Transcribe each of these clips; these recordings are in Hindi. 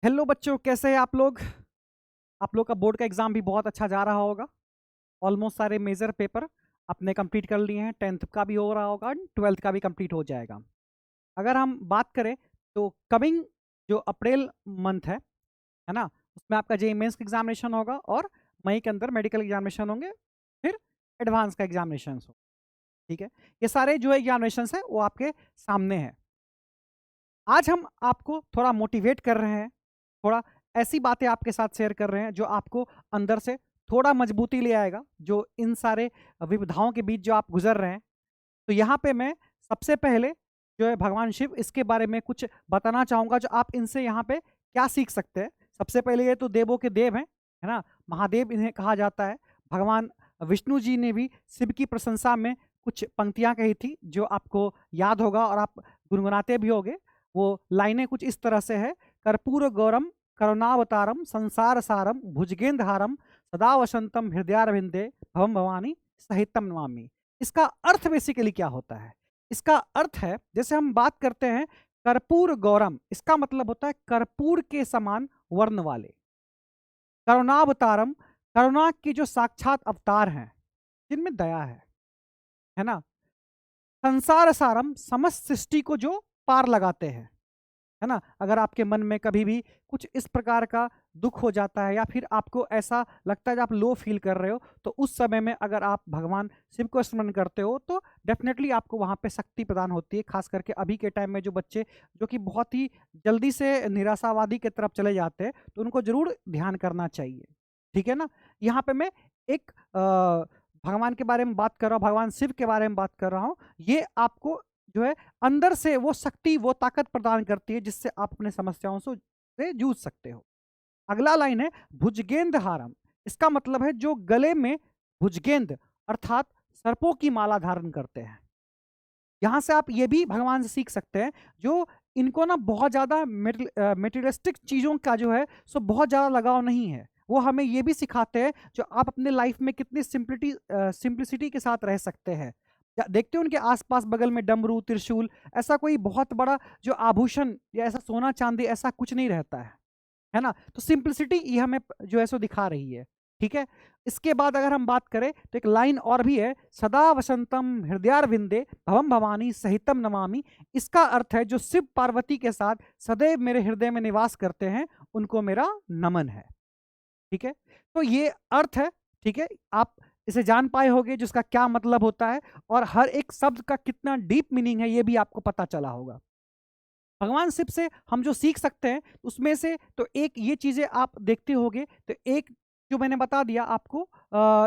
हेलो बच्चों, कैसे हैं आप लोग? आप लोग का बोर्ड का एग्जाम भी बहुत अच्छा जा रहा होगा। ऑलमोस्ट सारे मेजर पेपर आपने कंप्लीट कर लिए हैं। 10th का भी हो रहा होगा, 12th का भी कंप्लीट हो जाएगा। अगर हम बात करें तो कमिंग जो अप्रैल मंथ है ना, उसमें आपका जेईई मेंस का एग्जामिनेशन होगा और मई के अंदर मेडिकल एग्जामिनेशन होंगे, फिर एडवांस का एग्जामिनेशन हो। ठीक है, ये सारे जो एग्जामिनेशन है वो आपके सामने है। आज हम आपको थोड़ा मोटिवेट कर रहे हैं, थोड़ा ऐसी बातें आपके साथ शेयर कर रहे हैं जो आपको अंदर से थोड़ा मजबूती ले आएगा, जो इन सारे विविधाओं के बीच जो आप गुजर रहे हैं। तो यहाँ पे मैं सबसे पहले जो है भगवान शिव, इसके बारे में कुछ बताना चाहूँगा जो आप इनसे यहाँ पे क्या सीख सकते हैं। सबसे पहले ये तो देवों के देव हैं, है ना, महादेव इन्हें कहा जाता है। भगवान विष्णु जी ने भी शिव की प्रशंसा में कुछ पंक्तियाँ कही थी जो आपको याद होगा और आप गुनगुनाते भी होगे। वो लाइनें कुछ इस तरह से है: कर्पूर गौरम करुणावतारम संसार सारम भुजगेंद्रहारम सदा वसंतम हृदयारविंदे भवम भवानी सहितम नमामि। इसका अर्थ बेसिकली क्या होता है? इसका अर्थ है, जैसे हम बात करते हैं कर्पूर गौरम, इसका मतलब होता है कर्पूर के समान वर्ण वाले। करुणावतारम, करुणा के जो साक्षात अवतार हैं, जिनमें दया है ना। संसार सारम, समस्त सृष्टि को जो पार लगाते हैं, है ना। अगर आपके मन में कभी भी कुछ इस प्रकार का दुख हो जाता है या फिर आपको ऐसा लगता है कि आप लो फील कर रहे हो, तो उस समय में अगर आप भगवान शिव को स्मरण करते हो तो डेफिनेटली आपको वहाँ पे शक्ति प्रदान होती है। खास करके अभी के टाइम में जो बच्चे जो कि बहुत ही जल्दी से निराशावादी की तरफ चले जाते हैं, तो उनको जरूर ध्यान करना चाहिए। ठीक है ना। यहाँ पे मैं एक भगवान के बारे में बात कर रहा हूँ, भगवान शिव के बारे में बात कर रहा हूँ। ये आपको जो है अंदर से वो शक्ति, वो ताकत प्रदान करती है जिससे आप अपने समस्याओं से जूझ सकते हो। अगला लाइन है भुजगेंद्र हारम। इसका मतलब है जो गले में भुजगेंद्र अर्थात सर्पों की माला धारण करते हैं। यहां से आप ये भी भगवान से सीख सकते हैं, जो इनको ना बहुत ज्यादा मेटेरियलिस्टिक चीजों का जो है सो बहुत ज्यादा लगाव नहीं है। वो हमें ये भी सिखाते हैं जो आप अपने लाइफ में कितनी सिंप्लिसिटी के साथ रह सकते हैं। देखते हो उनके आसपास बगल में डमरू त्रिशूल, ऐसा कोई बहुत बड़ा जो आभूषण या ऐसा सोना चांदी ऐसा कुछ नहीं रहता है ना। तो सिंप्लिसिटी ये हमें जो है सो दिखा रही है। ठीक है। इसके बाद अगर हम बात करें तो एक लाइन और भी है, सदा वसंतम हृदयारविंदे भवम भवानी सहितम नमामि। इसका अर्थ है जो शिव पार्वती के साथ सदैव मेरे हृदय में निवास करते हैं, उनको मेरा नमन है। ठीक है। तो ये अर्थ है। ठीक है, आप इसे जान पाए होंगे जिसका क्या मतलब होता है और हर एक शब्द का कितना डीप मीनिंग है, ये भी आपको पता चला होगा। भगवान शिव से हम जो सीख सकते हैं उसमें से तो एक ये चीजें आप देखते होंगे, तो एक जो मैंने बता दिया आपको,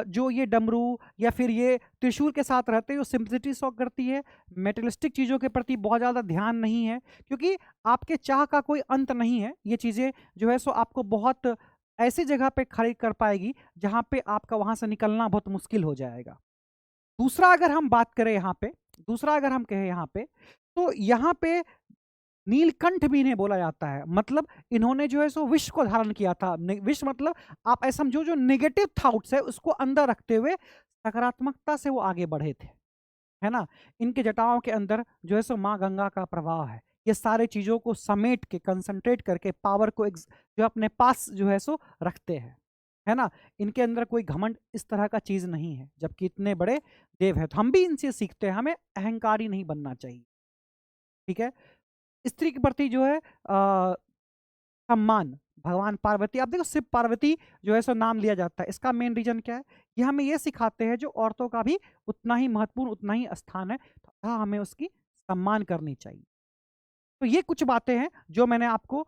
जो ये डमरू या फिर ये त्रिशूल के साथ रहते हैं, जो सिंप्लिसिटी शो करती है, मेटेरियलिस्टिक चीज़ों के प्रति बहुत ज़्यादा ध्यान नहीं है, क्योंकि आपके चाह का कोई अंत नहीं है। ये चीज़ें जो है सो आपको बहुत ऐसी जगह पे खड़ी कर पाएगी जहाँ पे आपका वहाँ से निकलना बहुत मुश्किल हो जाएगा। दूसरा अगर हम बात करें यहाँ पे, दूसरा अगर हम कहें यहाँ पे, तो यहाँ पे नीलकंठ भी इन्हें बोला जाता है। मतलब इन्होंने जो है सो विष को धारण किया था। विष मतलब आप ऐसा समझो जो नेगेटिव थॉट्स है उसको अंदर रखते हुए सकारात्मकता से वो आगे बढ़े थे, है ना। इनके जटाओं के अंदर जो है सो माँ गंगा का प्रभाव है। ये सारे चीजों को समेट के कंसंट्रेट करके पावर को जो अपने पास जो है सो रखते हैं, है ना। इनके अंदर कोई घमंड इस तरह का चीज नहीं है, जबकि इतने बड़े देव है। तो हम भी इनसे सीखते हैं, हमें अहंकारी नहीं बनना चाहिए। ठीक है। स्त्री के प्रति जो है सम्मान, भगवान पार्वती, आप देखो शिव पार्वती जो है सो नाम लिया जाता है, इसका मेन रीजन क्या है? ये हमें ये सिखाते हैं जो औरतों का भी उतना ही महत्वपूर्ण, उतना ही स्थान है, तथा हमें उसकी सम्मान करनी चाहिए। तो ये कुछ बातें हैं जो मैंने आपको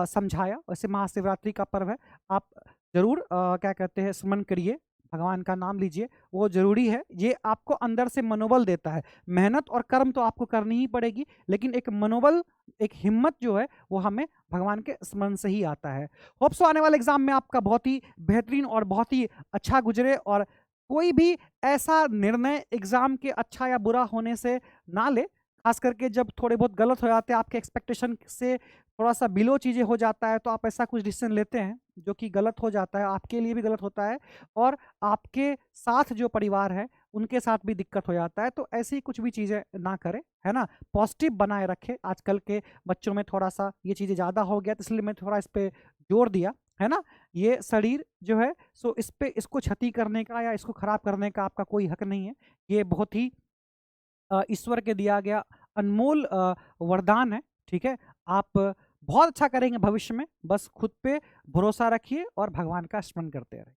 समझाया। वैसे महाशिवरात्रि का पर्व है, आप जरूर क्या कहते हैं स्मरण करिए, भगवान का नाम लीजिए, वो जरूरी है। ये आपको अंदर से मनोबल देता है। मेहनत और कर्म तो आपको करनी ही पड़ेगी, लेकिन एक मनोबल, एक हिम्मत जो है वो हमें भगवान के स्मरण से ही आता है। होप सो आने वाले एग्जाम में आपका बहुत ही बेहतरीन और बहुत ही अच्छा गुजरे, और कोई भी ऐसा निर्णय एग्जाम के अच्छा या बुरा होने से ना ले। खास करके जब थोड़े बहुत गलत हो जाते हैं, आपके एक्सपेक्टेशन से थोड़ा सा बिलो चीज़ें हो जाता है, तो आप ऐसा कुछ डिसीजन लेते हैं जो कि गलत हो जाता है, आपके लिए भी गलत होता है और आपके साथ जो परिवार है उनके साथ भी दिक्कत हो जाता है। तो ऐसी कुछ भी चीज़ें ना करें, है ना? पॉजिटिव बनाए रखें। आजकल के बच्चों में थोड़ा-सा ये चीज़ें ज़्यादा हो गया, तो इसलिए मैं थोड़ा इस पे जोर दिया, है ना? ये शरीर जो है सो इस पे इसको क्षति करने का या इसको खराब करने का आपका कोई हक नहीं है। ये बहुत ही ईश्वर के दिया गया अनमोल वरदान है, ठीक है? आप बहुत अच्छा करेंगे भविष्य में, बस खुद पे भरोसा रखिए और भगवान का स्मरण करते रहें।